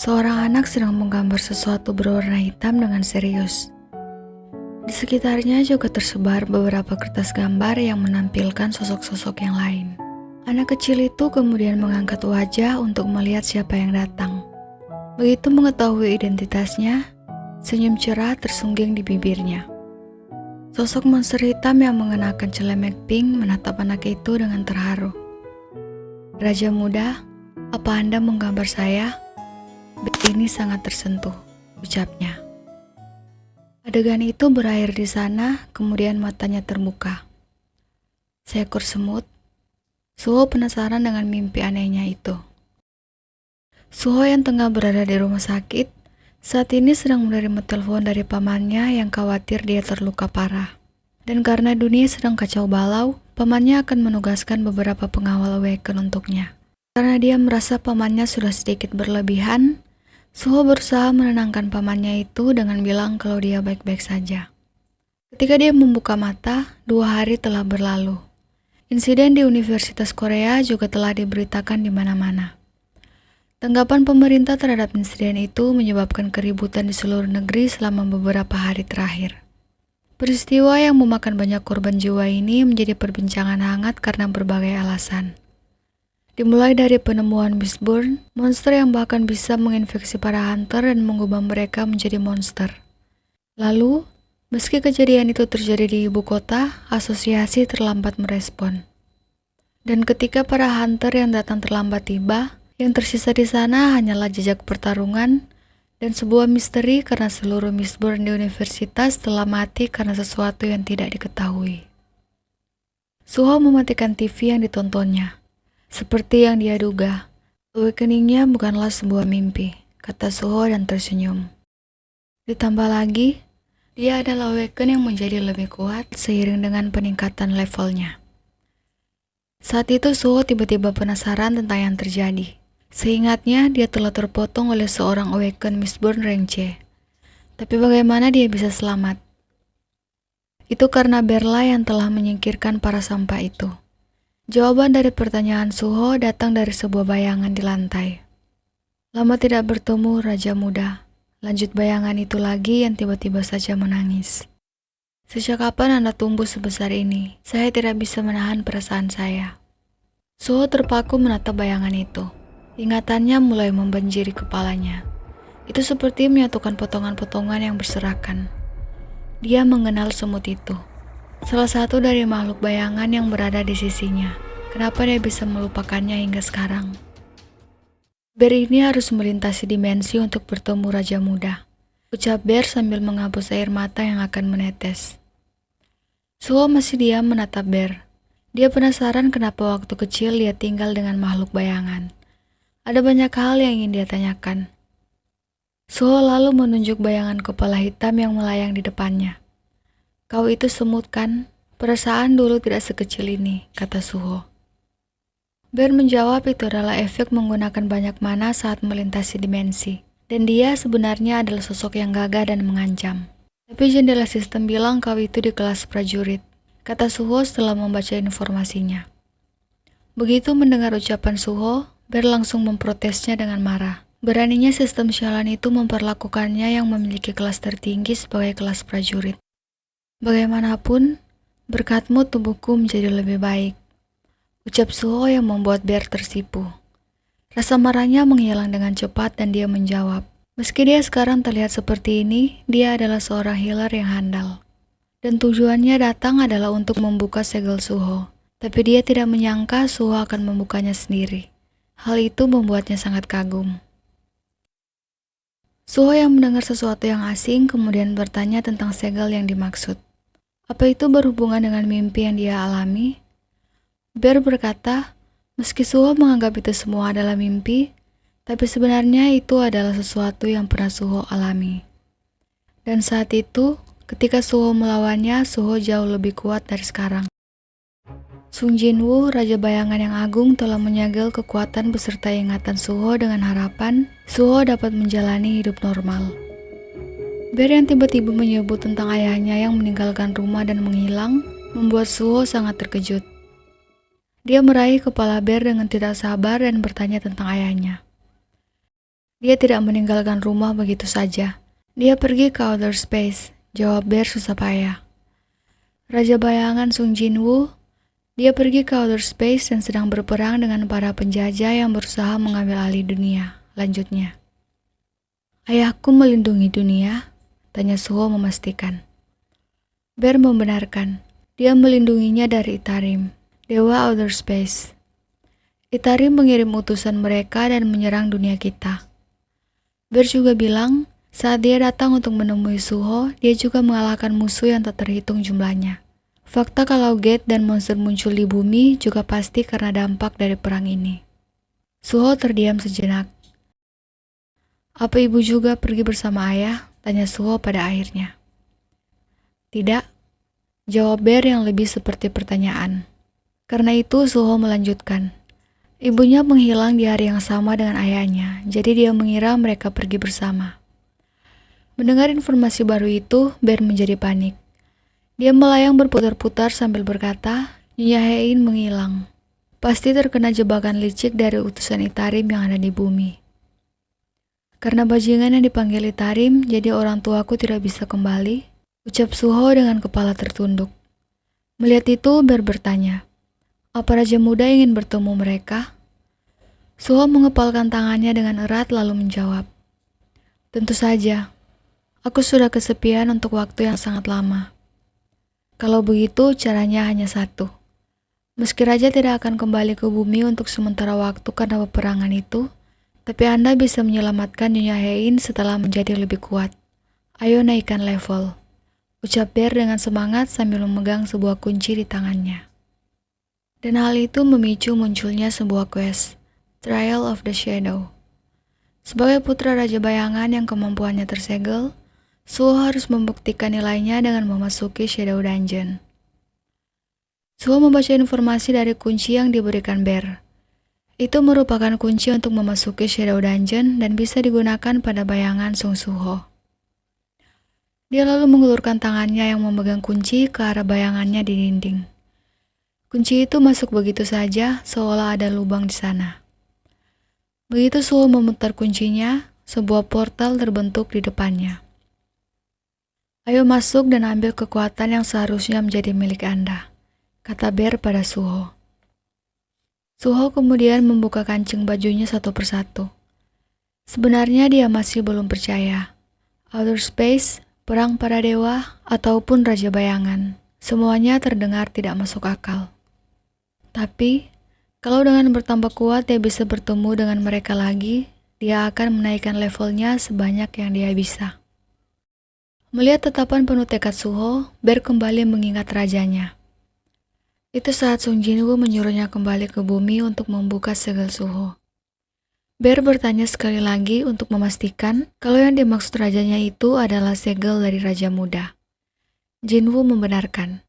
Seorang anak sedang menggambar sesuatu berwarna hitam dengan serius. Di sekitarnya juga tersebar beberapa kertas gambar yang menampilkan sosok-sosok yang lain. Anak kecil itu kemudian mengangkat wajah untuk melihat siapa yang datang. Begitu mengetahui identitasnya, senyum cerah tersungging di bibirnya. Sosok monster hitam yang mengenakan celemek pink menatap anak itu dengan terharu. "Raja muda, apa Anda menggambar saya?" "Ini sangat tersentuh," ucapnya. Adegan itu berakhir di sana, kemudian matanya terbuka. Seekor semut. Suho penasaran dengan mimpi anehnya itu. Suho yang tengah berada di rumah sakit, saat ini sedang menerima telepon dari pamannya yang khawatir dia terluka parah. Dan karena dunia sedang kacau balau, pamannya akan menugaskan beberapa pengawal Awaken untuknya. Karena dia merasa pamannya sudah sedikit berlebihan, Suho berusaha menenangkan pamannya itu dengan bilang kalau dia baik-baik saja. Ketika dia membuka mata, 2 hari telah berlalu. Insiden di Universitas Korea juga telah diberitakan di mana-mana. Tanggapan pemerintah terhadap insiden itu menyebabkan keributan di seluruh negeri selama beberapa hari terakhir. Peristiwa yang memakan banyak korban jiwa ini menjadi perbincangan hangat karena berbagai alasan. Dimulai dari penemuan Mistborn, monster yang bahkan bisa menginfeksi para hunter dan mengubah mereka menjadi monster. Lalu, meski kejadian itu terjadi di ibu kota, asosiasi terlambat merespon. Dan ketika para hunter yang datang terlambat tiba, yang tersisa di sana hanyalah jejak pertarungan dan sebuah misteri karena seluruh Mistborn di universitas telah mati karena sesuatu yang tidak diketahui. Suho mematikan TV yang ditontonnya. Seperti yang dia duga, awakening-nya bukanlah sebuah mimpi, kata Suho dan tersenyum. Ditambah lagi, dia adalah awaken yang menjadi lebih kuat seiring dengan peningkatan levelnya. Saat itu Suho tiba-tiba penasaran tentang yang terjadi. Seingatnya, dia telah terpotong oleh seorang awaken Mistborn rank C. Tapi bagaimana dia bisa selamat? Itu karena Berla yang telah menyingkirkan para sampah itu. Jawaban dari pertanyaan Suho datang dari sebuah bayangan di lantai. "Lama tidak bertemu, Raja Muda," lanjut bayangan itu lagi yang tiba-tiba saja menangis. "Sejak kapan Anda tumbuh sebesar ini? Saya tidak bisa menahan perasaan saya." Suho terpaku menatap bayangan itu. Ingatannya mulai membanjiri kepalanya. Itu seperti menyatukan potongan-potongan yang berserakan. Dia mengenal semut itu. Salah satu dari makhluk bayangan yang berada di sisinya. Kenapa dia bisa melupakannya hingga sekarang? Bear ini harus melintasi dimensi untuk bertemu Raja Muda, ucap Bear sambil menghapus air mata yang akan menetes. Suho masih diam menatap Bear. Dia penasaran kenapa waktu kecil dia tinggal dengan makhluk bayangan. Ada banyak hal yang ingin dia tanyakan. Suho lalu menunjuk bayangan kepala hitam yang melayang di depannya. "Kau itu semut kan? Perasaan dulu tidak sekecil ini," kata Suho. Bear menjawab itu adalah efek menggunakan banyak mana saat melintasi dimensi. Dan dia sebenarnya adalah sosok yang gagah dan mengancam. "Tapi jendela sistem bilang kau itu di kelas prajurit," kata Suho setelah membaca informasinya. Begitu mendengar ucapan Suho, Bear langsung memprotesnya dengan marah. Beraninya sistem sialan itu memperlakukannya yang memiliki kelas tertinggi sebagai kelas prajurit. "Bagaimanapun, berkatmu tubuhku menjadi lebih baik," ucap Suho yang membuat Bear tersipu. Rasa marahnya menghilang dengan cepat dan dia menjawab, "Meski dia sekarang terlihat seperti ini, dia adalah seorang healer yang handal. Dan tujuannya datang adalah untuk membuka segel Suho. Tapi dia tidak menyangka Suho akan membukanya sendiri. Hal itu membuatnya sangat kagum." Suho yang mendengar sesuatu yang asing kemudian bertanya tentang segel yang dimaksud. Apa itu berhubungan dengan mimpi yang dia alami? Bear berkata, meski Suho menganggap itu semua adalah mimpi, tapi sebenarnya itu adalah sesuatu yang pernah Suho alami. Dan saat itu, ketika Suho melawannya, Suho jauh lebih kuat dari sekarang. Sung Jinwoo, Raja Bayangan yang Agung, telah menyegel kekuatan beserta ingatan Suho dengan harapan Suho dapat menjalani hidup normal. Bear yang tiba-tiba menyebut tentang ayahnya yang meninggalkan rumah dan menghilang, membuat Suho sangat terkejut. Dia meraih kepala Bear dengan tidak sabar dan bertanya tentang ayahnya. Dia tidak meninggalkan rumah begitu saja. Dia pergi ke outer space, jawab Bear susah payah. Raja bayangan Sung Jinwoo, dia pergi ke outer space dan sedang berperang dengan para penjajah yang berusaha mengambil alih dunia, lanjutnya. Ayahku melindungi dunia, tanya Suho memastikan. Bear membenarkan, dia melindunginya dari Itarim, dewa outer space. Itarim mengirim utusan mereka dan menyerang dunia kita. Bear juga bilang, saat dia datang untuk menemui Suho, dia juga mengalahkan musuh yang tak terhitung jumlahnya. Fakta kalau Gate dan monster muncul di bumi juga pasti karena dampak dari perang ini. Suho terdiam sejenak. Apa ibu juga pergi bersama ayah? Tanya Suho pada akhirnya. Tidak, jawab Bear yang lebih seperti pertanyaan. Karena itu Suho melanjutkan. Ibunya menghilang di hari yang sama dengan ayahnya, jadi dia mengira mereka pergi bersama. Mendengar informasi baru itu, Bear menjadi panik. Dia melayang berputar-putar sambil berkata, Nyonya Hein menghilang. Pasti terkena jebakan licik dari utusan Itarim yang ada di bumi. Karena bajingan yang dipanggil Itarim, jadi orang tuaku tidak bisa kembali, ucap Suho dengan kepala tertunduk. Melihat itu, Bear bertanya, apa Raja Muda ingin bertemu mereka? Suho mengepalkan tangannya dengan erat lalu menjawab, tentu saja. Aku sudah kesepian untuk waktu yang sangat lama. Kalau begitu, caranya hanya satu. Meski Raja tidak akan kembali ke bumi untuk sementara waktu karena peperangan itu, tapi Anda bisa menyelamatkan Nyonya Hein setelah menjadi lebih kuat. Ayo naikkan level, ucap Bear dengan semangat sambil memegang sebuah kunci di tangannya. Dan hal itu memicu munculnya sebuah quest, Trial of the Shadow. Sebagai putra Raja Bayangan yang kemampuannya tersegel, Suho harus membuktikan nilainya dengan memasuki Shadow Dungeon. Suho membaca informasi dari kunci yang diberikan Bear. Itu merupakan kunci untuk memasuki Shadow Dungeon dan bisa digunakan pada bayangan Sung Suho. Dia lalu mengulurkan tangannya yang memegang kunci ke arah bayangannya di dinding. Kunci itu masuk begitu saja, seolah ada lubang di sana. Begitu Suho memutar kuncinya, sebuah portal terbentuk di depannya. Ayo masuk dan ambil kekuatan yang seharusnya menjadi milik Anda, kata Bear pada Suho. Suho kemudian membuka kancing bajunya satu persatu. Sebenarnya dia masih belum percaya. Outer Space, perang para dewa, ataupun Raja Bayangan, semuanya terdengar tidak masuk akal. Tapi, kalau dengan bertambah kuat dia bisa bertemu dengan mereka lagi, dia akan menaikkan levelnya sebanyak yang dia bisa. Melihat tatapan penuh tekad Suho, Bear kembali mengingat rajanya. Itu saat Sung Jinwoo menyuruhnya kembali ke bumi untuk membuka segel Suho. Bear bertanya sekali lagi untuk memastikan kalau yang dimaksud rajanya itu adalah segel dari Raja Muda. Jinwoo membenarkan.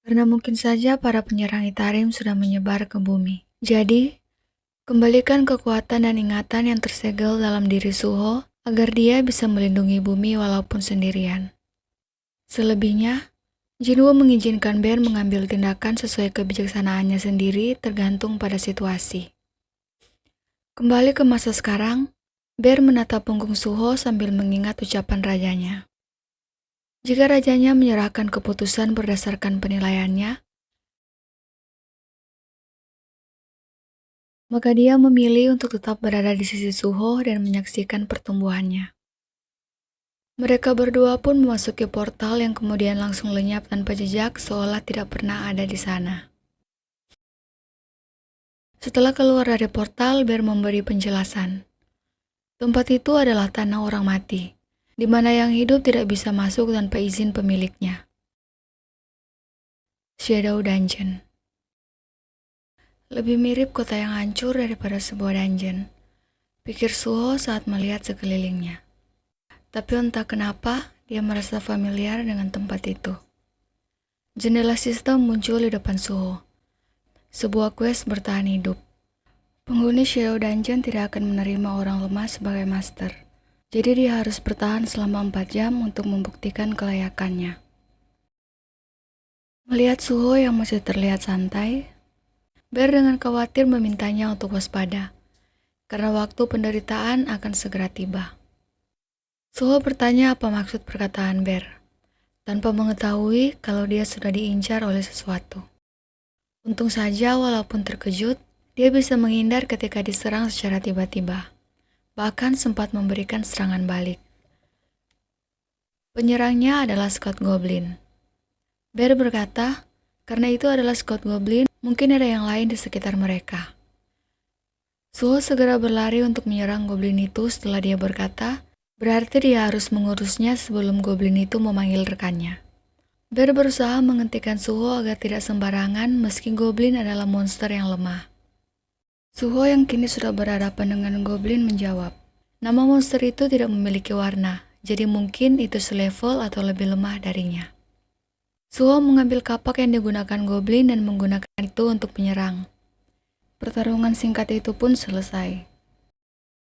Karena mungkin saja para penyerang Itarim sudah menyebar ke bumi. Jadi, kembalikan kekuatan dan ingatan yang tersegel dalam diri Suho agar dia bisa melindungi bumi walaupun sendirian. Selebihnya, Jinwoo mengizinkan Bear mengambil tindakan sesuai kebijaksanaannya sendiri tergantung pada situasi. Kembali ke masa sekarang, Bear menatap punggung Suho sambil mengingat ucapan rajanya. Jika rajanya menyerahkan keputusan berdasarkan penilaiannya, maka dia memilih untuk tetap berada di sisi Suho dan menyaksikan pertumbuhannya. Mereka berdua pun memasuki portal yang kemudian langsung lenyap tanpa jejak seolah tidak pernah ada di sana. Setelah keluar dari portal, Bear memberi penjelasan. Tempat itu adalah tanah orang mati, di mana yang hidup tidak bisa masuk tanpa izin pemiliknya. Shadow Dungeon. Lebih mirip kota yang hancur daripada sebuah dungeon, pikir Suho saat melihat sekelilingnya. Tapi entah kenapa, dia merasa familiar dengan tempat itu. Jendela sistem muncul di depan Suho. Sebuah quest bertahan hidup. Penghuni Shadow Dungeon tidak akan menerima orang lemah sebagai master. Jadi dia harus bertahan selama 4 jam untuk membuktikan kelayakannya. Melihat Suho yang masih terlihat santai, Bear dengan khawatir memintanya untuk waspada. karena waktu penderitaan akan segera tiba. Suho bertanya apa maksud perkataan Bear, tanpa mengetahui kalau dia sudah diincar oleh sesuatu. Untung saja walaupun terkejut, dia bisa menghindar ketika diserang secara tiba-tiba, bahkan sempat memberikan serangan balik. Penyerangnya adalah Scott Goblin. Bear berkata, karena itu adalah Scott Goblin, mungkin ada yang lain di sekitar mereka. Suho segera berlari untuk menyerang Goblin itu setelah dia berkata, berarti dia harus mengurusnya sebelum Goblin itu memanggil rekannya. Bear berusaha menghentikan Suho agar tidak sembarangan meski Goblin adalah monster yang lemah. Suho yang kini sudah berhadapan dengan Goblin menjawab, nama monster itu tidak memiliki warna, jadi mungkin itu selevel atau lebih lemah darinya. Suho mengambil kapak yang digunakan Goblin dan menggunakan itu untuk menyerang. Pertarungan singkat itu pun selesai.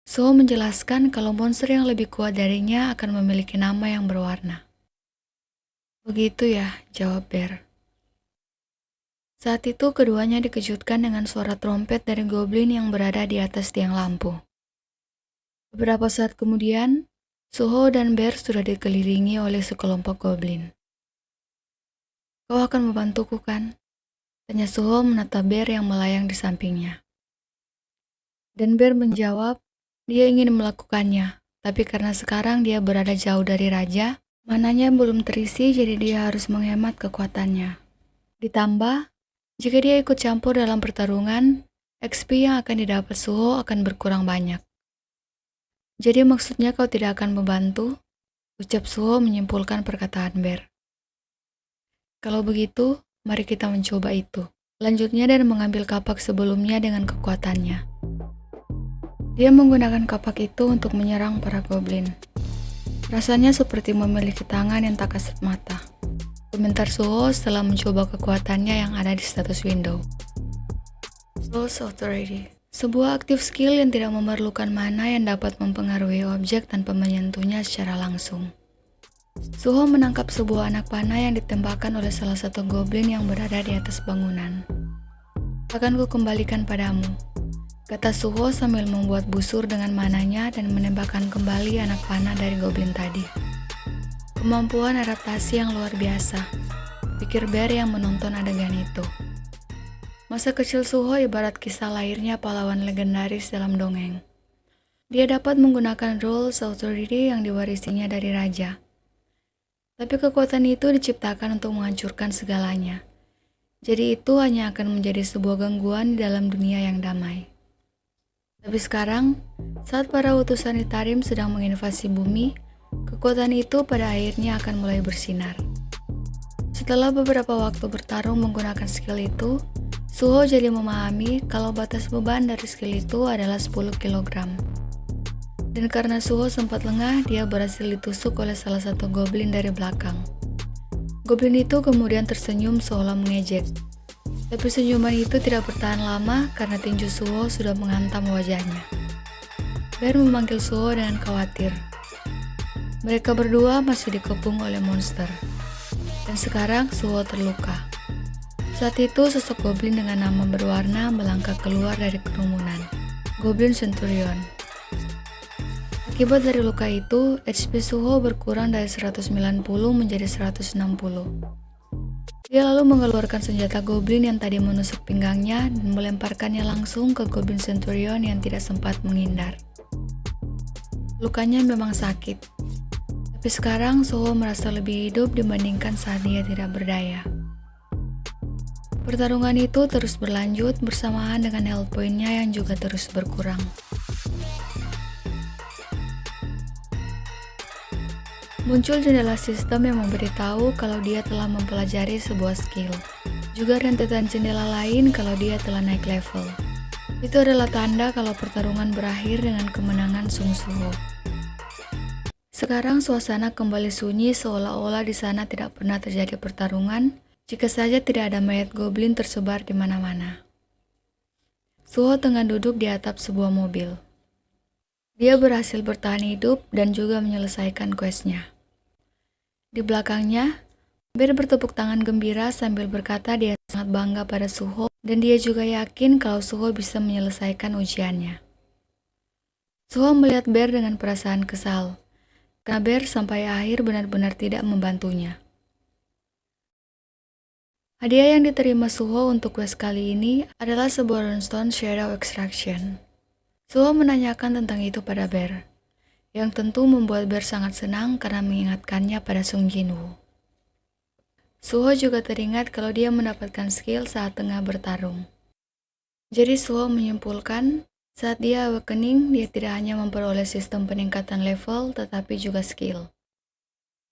Suho menjelaskan kalau monster yang lebih kuat darinya akan memiliki nama yang berwarna. Begitu ya, jawab Bear. Saat itu keduanya dikejutkan dengan suara trompet dari Goblin yang berada di atas tiang lampu. Beberapa saat kemudian, Suho dan Bear sudah dikelilingi oleh sekelompok Goblin. Kau akan membantuku kan? Tanya Suho menatap Bear yang melayang di sampingnya. Dan Bear menjawab, dia ingin melakukannya, tapi karena sekarang dia berada jauh dari raja, mananya belum terisi jadi dia harus menghemat kekuatannya. Ditambah, jika dia ikut campur dalam pertarungan, XP yang akan didapat Suho akan berkurang banyak. Jadi maksudnya kau tidak akan membantu? Ucap Suho menyimpulkan perkataan Bear. Kalau begitu, mari kita mencoba itu. Lanjutnya dan mengambil kapak sebelumnya dengan kekuatannya. Dia menggunakan kapak itu untuk menyerang para goblin. Rasanya seperti memiliki tangan yang tak kasat mata. Komentar Suho setelah mencoba kekuatannya yang ada di status window. Soul's Authority, sebuah aktif skill yang tidak memerlukan mana yang dapat mempengaruhi objek tanpa menyentuhnya secara langsung. Suho menangkap sebuah anak panah yang ditembakkan oleh salah satu goblin yang berada di atas bangunan. Akan kukembalikan padamu, kata Suho sambil membuat busur dengan mananya dan menembakkan kembali anak panah dari goblin tadi. Kemampuan adaptasi yang luar biasa, pikir Bear yang menonton adegan itu. Masa kecil Suho ibarat kisah lahirnya pahlawan legendaris dalam dongeng. Dia dapat menggunakan Soul's Authority yang diwarisinya dari raja. Tapi kekuatan itu diciptakan untuk menghancurkan segalanya. Jadi itu hanya akan menjadi sebuah gangguan di dalam dunia yang damai. Tapi sekarang, saat para utusan Itarim sedang menginvasi bumi, kekuatan itu pada akhirnya akan mulai bersinar. Setelah beberapa waktu bertarung menggunakan skill itu, Suho jadi memahami kalau batas beban dari skill itu adalah 10 kg. Dan karena Suho sempat lengah, dia berhasil ditusuk oleh salah satu goblin dari belakang. Goblin itu kemudian tersenyum seolah mengejek. Tapi senyuman itu tidak bertahan lama karena tinju Suho sudah menghantam wajahnya. Bear memanggil Suho dengan khawatir. Mereka berdua masih dikepung oleh monster. Dan sekarang Suho terluka. Saat itu sosok goblin dengan nama berwarna melangkah keluar dari kerumunan. Goblin Centurion. Akibat dari luka itu, HP Suho berkurang dari 190 menjadi 160. Dia lalu mengeluarkan senjata goblin yang tadi menusuk pinggangnya dan melemparkannya langsung ke Goblin Centurion yang tidak sempat menghindar. Lukanya memang sakit, tapi sekarang Suho merasa lebih hidup dibandingkan saat dia tidak berdaya. Pertarungan itu terus berlanjut bersamaan dengan health point-nya yang juga terus berkurang. Muncul jendela sistem yang memberitahu kalau dia telah mempelajari sebuah skill. Juga rentetan jendela lain kalau dia telah naik level. Itu adalah tanda kalau pertarungan berakhir dengan kemenangan Sung Suho. Sekarang suasana kembali sunyi seolah-olah di sana tidak pernah terjadi pertarungan, jika saja tidak ada mayat goblin tersebar di mana-mana. Suho tengah duduk di atap sebuah mobil. Dia berhasil bertahan hidup dan juga menyelesaikan quest-nya. Di belakangnya, Bear bertepuk tangan gembira sambil berkata dia sangat bangga pada Suho dan dia juga yakin kalau Suho bisa menyelesaikan ujiannya. Suho melihat Bear dengan perasaan kesal, karena Bear sampai akhir benar-benar tidak membantunya. Hadiah yang diterima Suho untuk quest kali ini adalah sebuah runestone Shadow Extraction. Suho menanyakan tentang itu pada Bear, yang tentu membuat Bear sangat senang karena mengingatkannya pada Sung Jinwoo. Suho juga teringat kalau dia mendapatkan skill saat tengah bertarung. Jadi Suho menyimpulkan, saat dia awakening, dia tidak hanya memperoleh sistem peningkatan level, tetapi juga skill.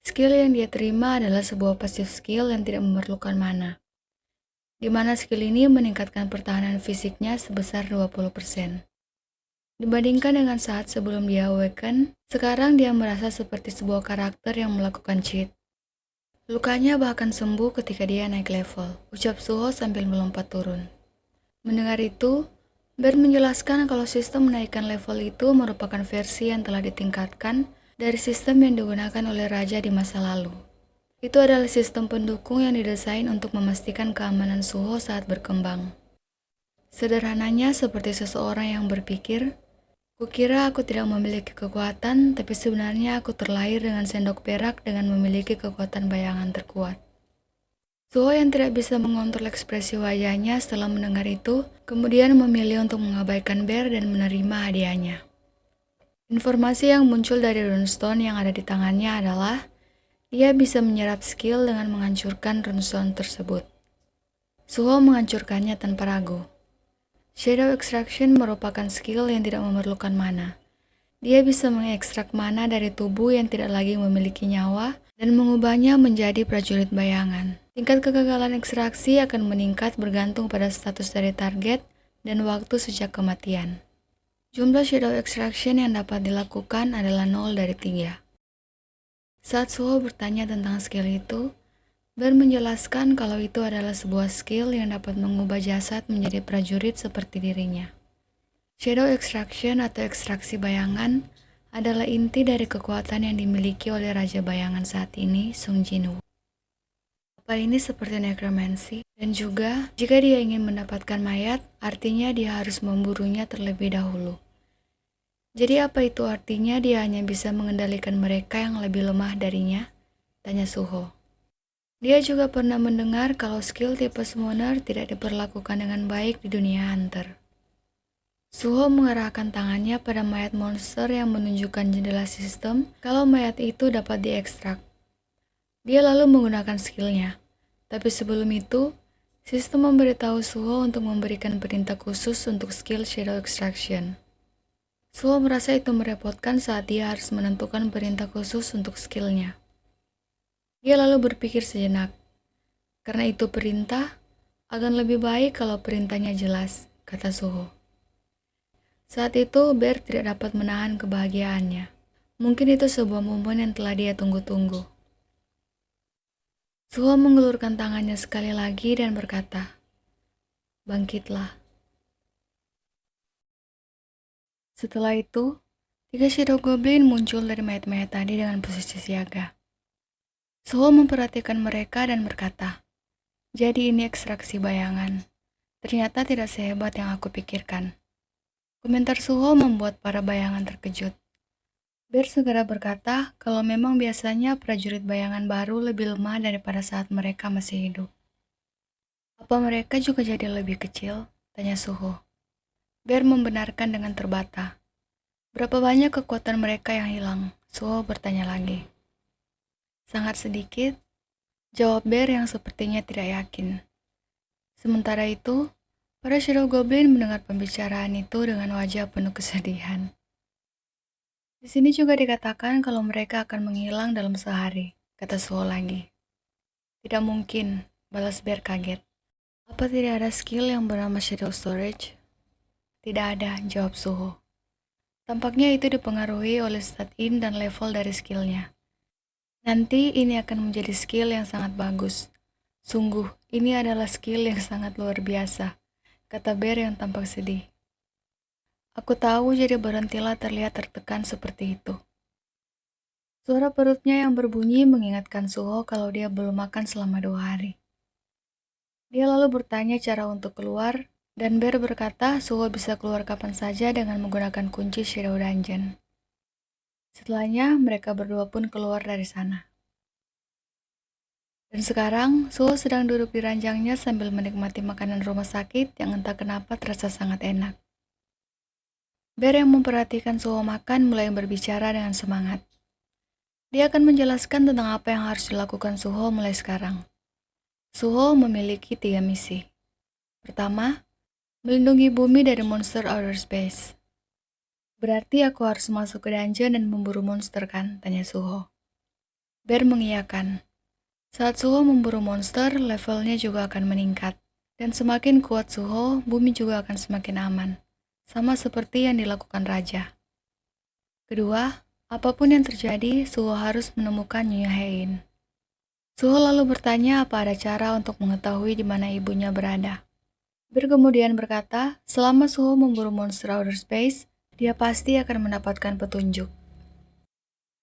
Skill yang dia terima adalah sebuah passive skill yang tidak memerlukan mana, di mana skill ini meningkatkan pertahanan fisiknya sebesar 20%. Dibandingkan dengan saat sebelum dia awaken, sekarang dia merasa seperti sebuah karakter yang melakukan cheat. Lukanya bahkan sembuh ketika dia naik level, ucap Suho sambil melompat turun. Mendengar itu, Bear menjelaskan kalau sistem menaikkan level itu merupakan versi yang telah ditingkatkan dari sistem yang digunakan oleh raja di masa lalu. Itu adalah sistem pendukung yang didesain untuk memastikan keamanan Suho saat berkembang. Sederhananya seperti seseorang yang berpikir, "Kukira aku tidak memiliki kekuatan, tapi sebenarnya aku terlahir dengan sendok perak dengan memiliki kekuatan bayangan terkuat." Suho yang tidak bisa mengontrol ekspresi wajahnya setelah mendengar itu, kemudian memilih untuk mengabaikan Bear dan menerima hadiahnya. Informasi yang muncul dari runestone yang ada di tangannya adalah, dia bisa menyerap skill dengan menghancurkan runestone tersebut. Suho menghancurkannya tanpa ragu. Shadow Extraction merupakan skill yang tidak memerlukan mana. Dia bisa mengekstrak mana dari tubuh yang tidak lagi memiliki nyawa dan mengubahnya menjadi prajurit bayangan. Tingkat kegagalan ekstraksi akan meningkat bergantung pada status dari target dan waktu sejak kematian. Jumlah Shadow Extraction yang dapat dilakukan adalah 0 dari 3. Saat Suho bertanya tentang skill itu, Bear menjelaskan kalau itu adalah sebuah skill yang dapat mengubah jasad menjadi prajurit seperti dirinya. Shadow Extraction atau ekstraksi bayangan adalah inti dari kekuatan yang dimiliki oleh Raja Bayangan saat ini, Sung Jinwoo. Apa ini seperti necromancy? Dan juga, jika dia ingin mendapatkan mayat, artinya dia harus memburunya terlebih dahulu. Jadi apa itu artinya dia hanya bisa mengendalikan mereka yang lebih lemah darinya? Tanya Suho. Dia juga pernah mendengar kalau skill tipe summoner tidak diperlakukan dengan baik di dunia hunter. Suho mengarahkan tangannya pada mayat monster yang menunjukkan jendela sistem kalau mayat itu dapat diekstrak. Dia lalu menggunakan skillnya. Tapi sebelum itu, sistem memberitahu Suho untuk memberikan perintah khusus untuk skill Shadow Extraction. Suho merasa itu merepotkan saat dia harus menentukan perintah khusus untuk skillnya. Dia lalu berpikir sejenak. Karena itu perintah, akan lebih baik kalau perintahnya jelas, kata Suho. Saat itu, Bear tidak dapat menahan kebahagiaannya. Mungkin itu sebuah momen yang telah dia tunggu-tunggu. Suho mengelurkan tangannya sekali lagi dan berkata, "Bangkitlah." Setelah itu, 3 Shadow Goblin muncul dari mayat-mayat tadi dengan posisi siaga. Suho memperhatikan mereka dan berkata, "Jadi ini ekstraksi bayangan. Ternyata tidak sehebat yang aku pikirkan." Komentar Suho membuat para bayangan terkejut. Bear segera berkata kalau memang biasanya prajurit bayangan baru lebih lemah daripada saat mereka masih hidup. "Apa mereka juga jadi lebih kecil?" tanya Suho. Bear membenarkan dengan terbata. "Berapa banyak kekuatan mereka yang hilang?" Suho bertanya lagi. "Sangat sedikit," jawab Bear yang sepertinya tidak yakin. Sementara itu, para Shadow Goblin mendengar pembicaraan itu dengan wajah penuh kesedihan. "Di sini juga dikatakan kalau mereka akan menghilang dalam sehari," kata Suho lagi. "Tidak mungkin," balas Bear kaget. "Apa tidak ada skill yang bernama Shadow Storage?" "Tidak ada," jawab Suho. "Tampaknya itu dipengaruhi oleh stat-in dan level dari skillnya. Nanti ini akan menjadi skill yang sangat bagus. Sungguh, ini adalah skill yang sangat luar biasa," kata Bear yang tampak sedih. "Aku tahu, jadi berhentilah terlihat tertekan seperti itu." Suara perutnya yang berbunyi mengingatkan Suho kalau dia belum makan selama 2 hari. Dia lalu bertanya cara untuk keluar, Dan Bear berkata Suho bisa keluar kapan saja dengan menggunakan kunci Shadow Dungeon. Setelahnya, mereka berdua pun keluar dari sana. Dan sekarang, Suho sedang duduk di ranjangnya sambil menikmati makanan rumah sakit yang entah kenapa terasa sangat enak. Bear yang memperhatikan Suho makan mulai berbicara dengan semangat. Dia akan menjelaskan tentang apa yang harus dilakukan Suho mulai sekarang. Suho memiliki 3 misi. Pertama, melindungi bumi dari monster outer space. Berarti aku harus masuk ke dungeon dan memburu monster kan? Tanya Suho. Bear mengiyakan. Saat Suho memburu monster, levelnya juga akan meningkat. Dan semakin kuat Suho, bumi juga akan semakin aman. Sama seperti yang dilakukan Raja. Kedua, apapun yang terjadi, Suho harus menemukan Nyonya Hein. Suho lalu bertanya apa ada cara untuk mengetahui di mana ibunya berada. Bear kemudian berkata, selama Suho memburu monster outer space, dia pasti akan mendapatkan petunjuk.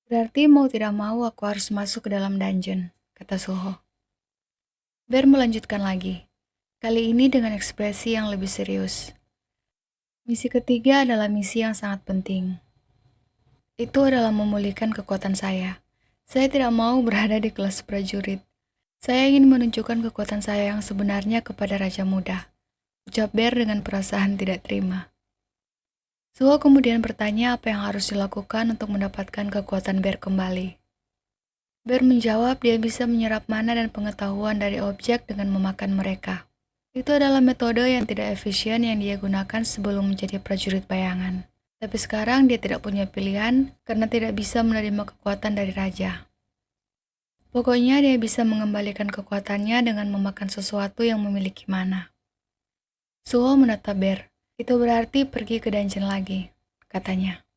Berarti mau tidak mau aku harus masuk ke dalam dungeon, kata Suho. Bear melanjutkan lagi, kali ini dengan ekspresi yang lebih serius. Misi ketiga adalah misi yang sangat penting. Itu adalah memulihkan kekuatan saya. Saya tidak mau berada di kelas prajurit. Saya ingin menunjukkan kekuatan saya yang sebenarnya kepada Raja Muda. Ucap Bear dengan perasaan tidak terima. Suho kemudian bertanya apa yang harus dilakukan untuk mendapatkan kekuatan Bear kembali. Bear menjawab dia bisa menyerap mana dan pengetahuan dari objek dengan memakan mereka. Itu adalah metode yang tidak efisien yang dia gunakan sebelum menjadi prajurit bayangan. Tapi sekarang dia tidak punya pilihan karena tidak bisa menerima kekuatan dari raja. Pokoknya dia bisa mengembalikan kekuatannya dengan memakan sesuatu yang memiliki mana. Suho menatap Bear. Itu berarti pergi ke dungeon lagi, katanya.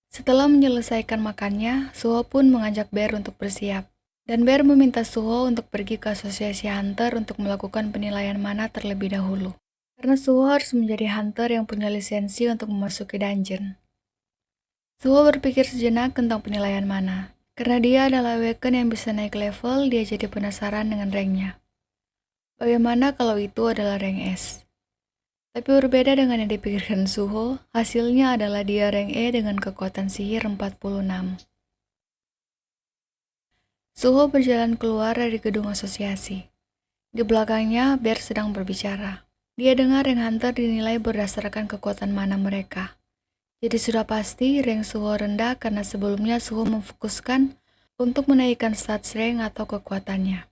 Setelah menyelesaikan makannya, Suho pun mengajak Bear untuk bersiap. Dan Bear meminta Suho untuk pergi ke asosiasi hunter untuk melakukan penilaian mana terlebih dahulu. Karena Suho harus menjadi hunter yang punya lisensi untuk memasuki dungeon. Suho berpikir sejenak tentang penilaian mana. Karena dia adalah awaken yang bisa naik level, dia jadi penasaran dengan ranknya. Bagaimana kalau itu adalah rank S? Tapi berbeda dengan yang dipikirkan Suho, hasilnya adalah dia rank E dengan kekuatan sihir 46. Suho berjalan keluar dari gedung asosiasi. Di belakangnya, Bear sedang berbicara. Dia dengar rank hunter dinilai berdasarkan kekuatan mana mereka. Jadi sudah pasti rank Suho rendah karena sebelumnya Suho memfokuskan untuk menaikkan stats rank atau kekuatannya.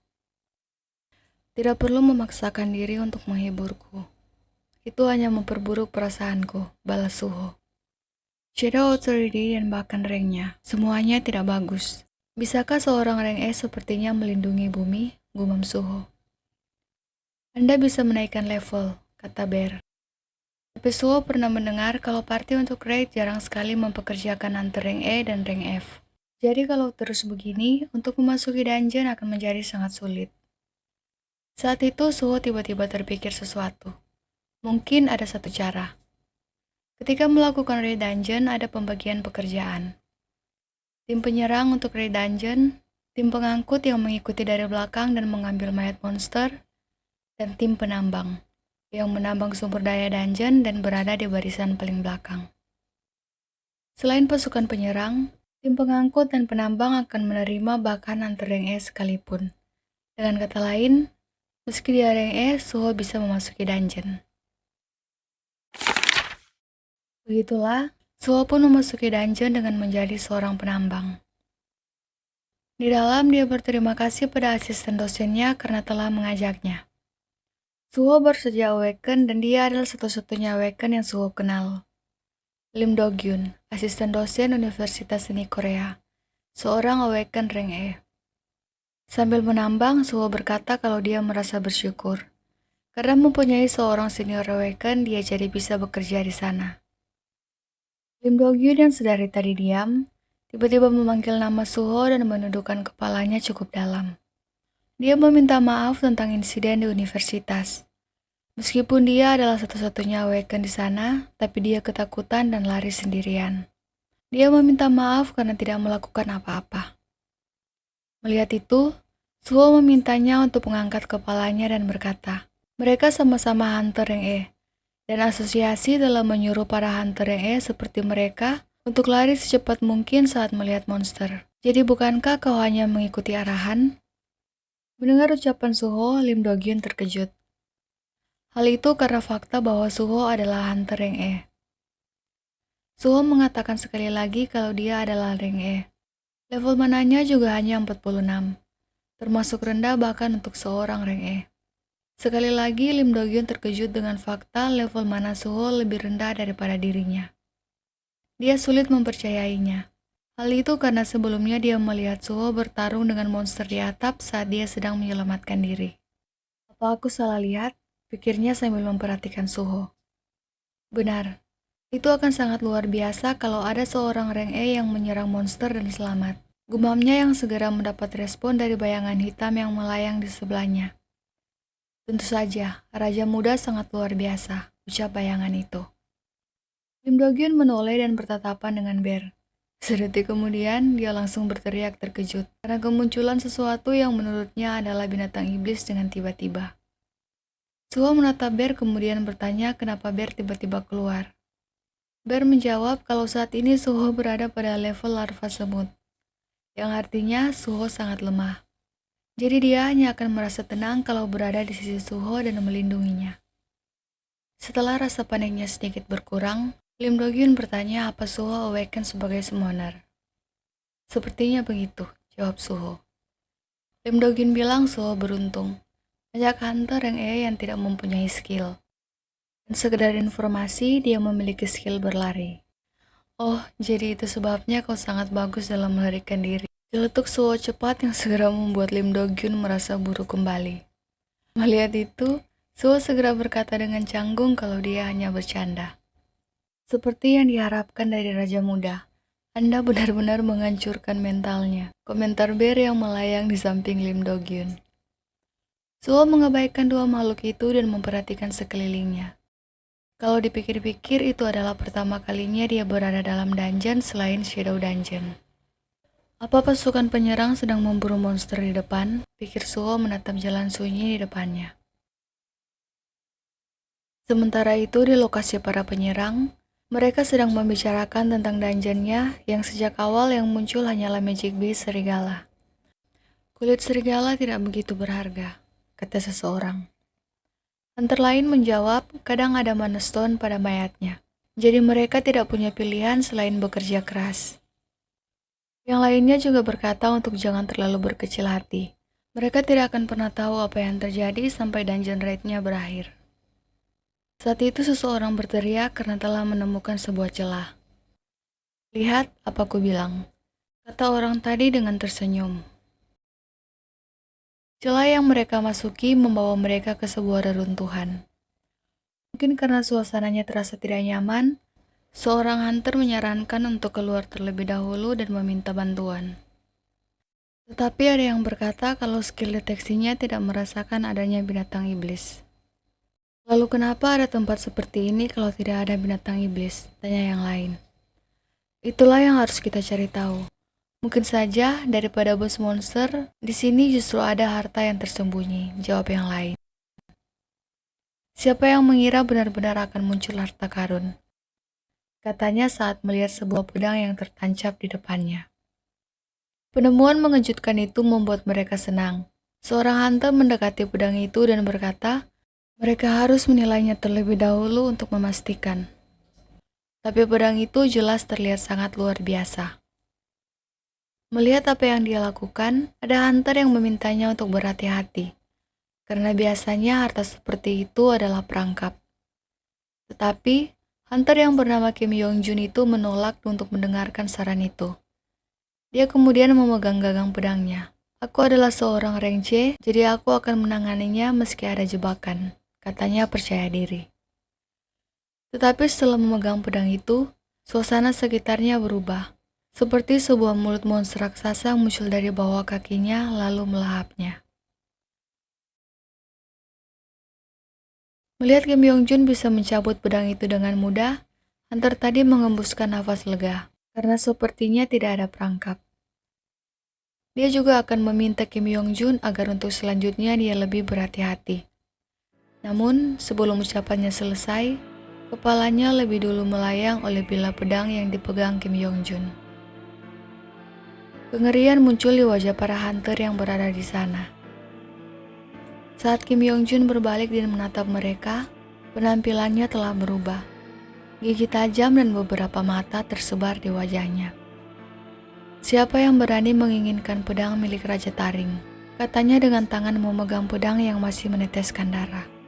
Tidak perlu memaksakan diri untuk menghiburku. Itu hanya memperburuk perasaanku, balas Suho. Shadow Authority dan bahkan ranknya, semuanya tidak bagus. Bisakah seorang rank S sepertinya melindungi bumi? Gumam Suho. Anda bisa menaikkan level, kata Bear. Tapi Suho pernah mendengar kalau party untuk raid jarang sekali mempekerjakan antara rank E dan rank F. Jadi kalau terus begini, untuk memasuki dungeon akan menjadi sangat sulit. Saat itu Suho tiba-tiba terpikir sesuatu. Mungkin ada satu cara. Ketika melakukan raid dungeon ada pembagian pekerjaan. Tim penyerang untuk raid dungeon, tim pengangkut yang mengikuti dari belakang dan mengambil mayat monster, dan tim penambang yang menambang sumber daya dungeon dan berada di barisan paling belakang. Selain pasukan penyerang, tim pengangkut dan penambang akan menerima bahkan antar rank E sekalipun. Dengan kata lain, meski dia rank E, Suho bisa memasuki dungeon. Begitulah, Suho pun memasuki dungeon dengan menjadi seorang penambang. Di dalam, dia berterima kasih pada asisten dosennya karena telah mengajaknya. Suho baru saja awaken dan dia adalah satu-satunya awaken yang Suho kenal. Lim Do-gyun, asisten dosen Universitas Seni Korea, seorang awaken rank E. Sambil menambang, Suho berkata kalau dia merasa bersyukur. Karena mempunyai seorang senior awaken, dia jadi bisa bekerja di sana. Lim Do-gyun yang sedari tadi diam, tiba-tiba memanggil nama Suho dan menundukkan kepalanya cukup dalam. Dia meminta maaf tentang insiden di universitas. Meskipun dia adalah satu-satunya awaken di sana, tapi dia ketakutan dan lari sendirian. Dia meminta maaf karena tidak melakukan apa-apa. Melihat itu, Suho memintanya untuk mengangkat kepalanya dan berkata, mereka sama-sama hunter yang dan asosiasi dalam menyuruh para hunter yang seperti mereka untuk lari secepat mungkin saat melihat monster. Jadi bukankah kau hanya mengikuti arahan? Mendengar ucapan Suho, Lim Do-gyun terkejut. Hal itu karena fakta bahwa Suho adalah hunter yang. Suho mengatakan sekali lagi kalau dia adalah yang. Level mananya juga hanya 46, termasuk rendah bahkan untuk seorang yang. Sekali lagi Lim Do-gyun terkejut dengan fakta level mana Suho lebih rendah daripada dirinya. Dia sulit mempercayainya. Hal itu karena sebelumnya dia melihat Suho bertarung dengan monster di atap saat dia sedang menyelamatkan diri. Apa aku salah lihat? Pikirnya sambil memperhatikan Suho. Benar, itu akan sangat luar biasa kalau ada seorang Reng yang menyerang monster dan selamat. Gumamnya yang segera mendapat respon dari bayangan hitam yang melayang di sebelahnya. Tentu saja, Raja Muda sangat luar biasa, ucap bayangan itu. Lim Do-gyun menoleh dan bertatapan dengan Bear. Sedetik kemudian, dia langsung berteriak terkejut karena kemunculan sesuatu yang menurutnya adalah binatang iblis dengan tiba-tiba. Suho menatap Bear kemudian bertanya kenapa Bear tiba-tiba keluar. Bear menjawab kalau saat ini Suho berada pada level larva semut, yang artinya Suho sangat lemah. Jadi dia hanya akan merasa tenang kalau berada di sisi Suho dan melindunginya. Setelah rasa paniknya sedikit berkurang, Lim Do-gyun bertanya apa Suho awaken sebagai summoner. Sepertinya begitu, jawab Suho. Lim Do-gyun bilang Suho beruntung. Banyak hunter yang tidak mempunyai skill. Dan sekedar informasi, dia memiliki skill berlari. Oh, jadi itu sebabnya kau sangat bagus dalam melarikan diri. Celetuk Suho cepat yang segera membuat Lim Do-gyun merasa buruk kembali. Melihat itu, Suho segera berkata dengan canggung kalau dia hanya bercanda. Seperti yang diharapkan dari Raja Muda, Anda benar-benar menghancurkan mentalnya. Komentar Bear yang melayang di samping Lim Do-gyun. Suho mengabaikan dua makhluk itu dan memperhatikan sekelilingnya. Kalau dipikir-pikir itu adalah pertama kalinya dia berada dalam dungeon selain Shadow Dungeon. Apa pasukan penyerang sedang memburu monster di depan? Pikir Suho menatap jalan sunyi di depannya. Sementara itu di lokasi para penyerang, mereka sedang membicarakan tentang dungeonnya yang sejak awal yang muncul hanyalah magic beast serigala. Kulit serigala tidak begitu berharga, kata seseorang. Hunter lain menjawab, kadang ada mana stone pada mayatnya. Jadi mereka tidak punya pilihan selain bekerja keras. Yang lainnya juga berkata untuk jangan terlalu berkecil hati. Mereka tidak akan pernah tahu apa yang terjadi sampai dungeon raid-nya berakhir. Saat itu seseorang berteriak karena telah menemukan sebuah celah. Lihat apa ku bilang, kata orang tadi dengan tersenyum. Celah yang mereka masuki membawa mereka ke sebuah reruntuhan. Mungkin karena suasananya terasa tidak nyaman, seorang hunter menyarankan untuk keluar terlebih dahulu dan meminta bantuan. Tetapi ada yang berkata kalau skill deteksinya tidak merasakan adanya binatang iblis. Lalu kenapa ada tempat seperti ini kalau tidak ada binatang iblis? Tanya yang lain. Itulah yang harus kita cari tahu. Mungkin saja daripada bos monster, di sini justru ada harta yang tersembunyi, jawab yang lain. Siapa yang mengira benar-benar akan muncul harta karun? Katanya saat melihat sebuah pedang yang tertancap di depannya. Penemuan mengejutkan itu membuat mereka senang. Seorang hunter mendekati pedang itu dan berkata, mereka harus menilainya terlebih dahulu untuk memastikan. Tapi pedang itu jelas terlihat sangat luar biasa. Melihat apa yang dia lakukan, ada hunter yang memintanya untuk berhati-hati. Karena biasanya harta seperti itu adalah perangkap. Tetapi, hunter yang bernama Kim Yong-jun itu menolak untuk mendengarkan saran itu. Dia kemudian memegang gagang pedangnya. Aku adalah seorang Rengje, jadi aku akan menanganinya meski ada jebakan, katanya percaya diri. Tetapi setelah memegang pedang itu, suasana sekitarnya berubah. Seperti sebuah mulut monster raksasa muncul dari bawah kakinya lalu melahapnya. Melihat Kim Yong-jun bisa mencabut pedang itu dengan mudah, hunter tadi mengembuskan nafas lega, karena sepertinya tidak ada perangkap. Dia juga akan meminta Kim Yong-jun agar untuk selanjutnya dia lebih berhati-hati. Namun, sebelum ucapannya selesai, Kepalanya lebih dulu melayang oleh bilah pedang yang dipegang Kim Yong Jun. Kengerian muncul di wajah para hunter yang berada di sana. Saat Kim Yong Jun berbalik dan menatap mereka, penampilannya telah berubah. Gigi tajam dan beberapa mata tersebar di wajahnya. Siapa yang berani menginginkan pedang milik Raja Taring? Katanya dengan tangan memegang pedang yang masih meneteskan darah.